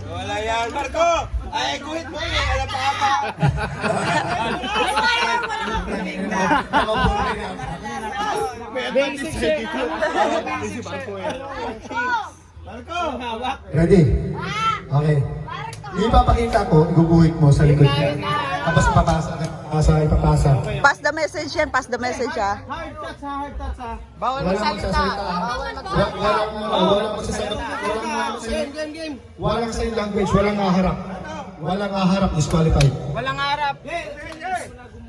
Wala yan, Marco! Ay, guhit mo yun! Wala pa apa! Marco! Ready? Okay. Ipapakita ko, iguguhit mo sa likod niya. Tapos ipapasa. Pass the message yan, pass the message ah. Hard touch ha, hard touch ha. Walang magsasalita. Walang magsasalita. Game. Walang sign language, walang aharap. Walang aharap, disqualified. Walang harap.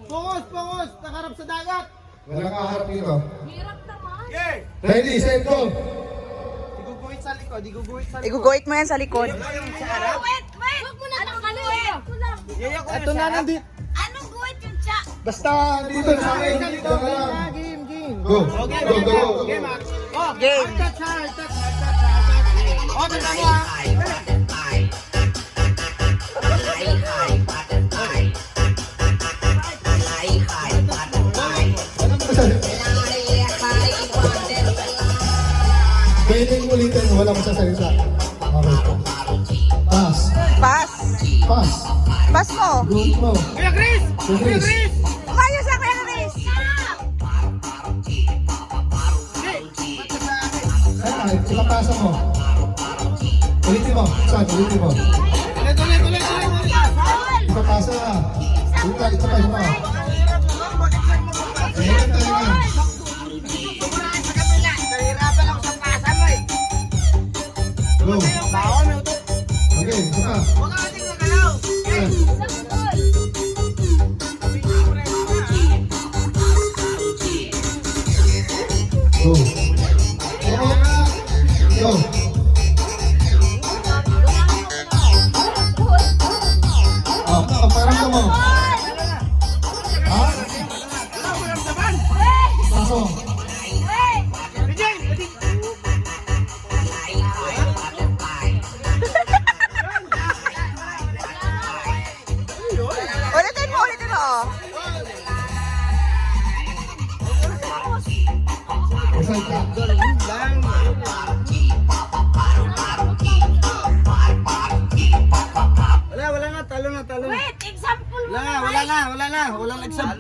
Focus! Nakarap sa dagat. Walang aharap dito. Hirap naman. Ready, set, go! Iguguhit sa likod, iguguhit sa likod. Iguguhit mo yan sa likod. Wait! Huwag mo na tangaluin. Ito na nandito. Anong guhit yung tsa? Basta dito sa akin, dito na lang. Game. Go, go, go, go. Game. Game. Hard touch. Oh, tignan mo ha. Pwedeng ulitin, walang magsasalita. Okay. Pass. Pass. Pass. Pass mo. Guhit mo. Kuya Chris! Chris. Umayos sa Kuya Chris. Ay, ipapasa mo. Ulitin mo. Saan? Ulitin mo. Tuloy. Ipapasa. Ito pa. Ayan talaga. Nahirapan ako sa pasa mo eh. Go. Baon mo ito. Okay, ito pa. Huwag ka natin gagalaw. Ayan. Go. Go. Parang mo. Ha? Pasok. Ulitin mo. Excited ka? Wala na, talo na. Wait, example mo Wala na. Walang example.